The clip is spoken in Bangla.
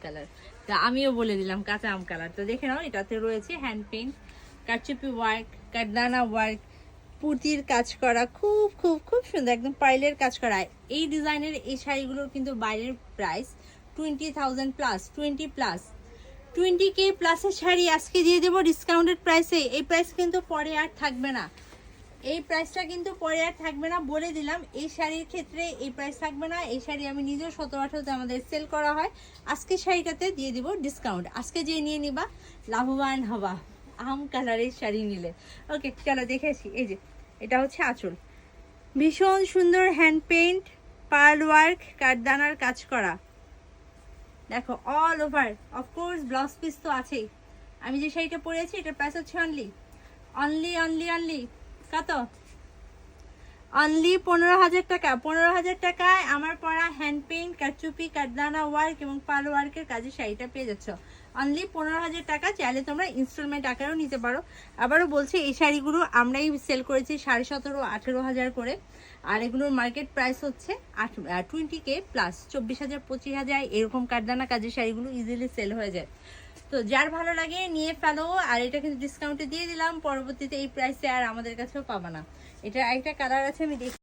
কালার। তা আমিও বলে দিলাম কাঁচা আম কালার। তো দেখে নাও, এটাতে রয়েছে হ্যান্ড পেইন্ট, কারচুপি ওয়ার্ক, কারদানা ওয়ার্ক, পুঁতির কাজ করা, খুব খুব খুব সুন্দর, একদম পাইলের কাজ করা। এই ডিজাইনের এই শাড়িগুলোর কিন্তু বাইরের প্রাইস 20,000 প্লাস, 20K প্লাসের শাড়ি আজকে দিয়ে দেবো ডিসকাউন্টেড প্রাইসে। এই প্রাইস কিন্তু পরে আর থাকবে না, এই প্রাইসটা কিন্তু পরে আর থাকবে না, বলে দিলাম। এই শাড়ির ক্ষেত্রে এই প্রাইস থাকবে না। এই শাড়ি আমি নিজেও 17-18তে আমাদের সেল করা হয়। আজকে শাড়িটাতে দিয়ে দিব ডিসকাউন্ট। আজকে যে নিয়ে নিবা লাভবান হবা আম কালারের শাড়ি নিলে। ওকে, চলো দেখেছি। এই যে এটা হচ্ছে আঁচল, ভীষণ সুন্দর হ্যান্ড পেইন্ট, পার্ল ওয়ার্ক, কাঠদানার কাজ করা। দেখো all over, of course blouse piece তো আছেই। আমি যে শাড়িটা পরেছি এটার প্রাইস হচ্ছে অনলি অনলি অনলি অনলি কত? অনলি 15,000 টাকা। 15,000 টাকায় আমার পরা হ্যান্ড পেইন্ট, কারচুপি, কাঠদানা ওয়ার্ক এবং পাল ওয়ার্কের কাজে শাড়িটা পেয়ে যাচ্ছ অনলি 15,000 টাকা। চাইলে তোমরা ইনস্টলমেন্ট আকারেও নিতে পারো। আবারও বলছি, এই শাড়িগুলো আমরাই সেল করেছি 17,500-18,000 করে। আর এগুলোর মার্কেট প্রাইস হচ্ছে 20K প্লাস, 24,000 25,000 এরকম কাঠদানা কাজের শাড়িগুলো ইজিলি সেল হয়ে যায়। তো যার ভালো লাগে নিয়ে ফেলো। আর এটা কিন্তু ডিসকাউন্টে দিয়ে দিলাম, পরবর্তীতে এই প্রাইসে আর আমাদের কাছেও পাবা না। এটা একটা কালার আছে, আমি দেখি।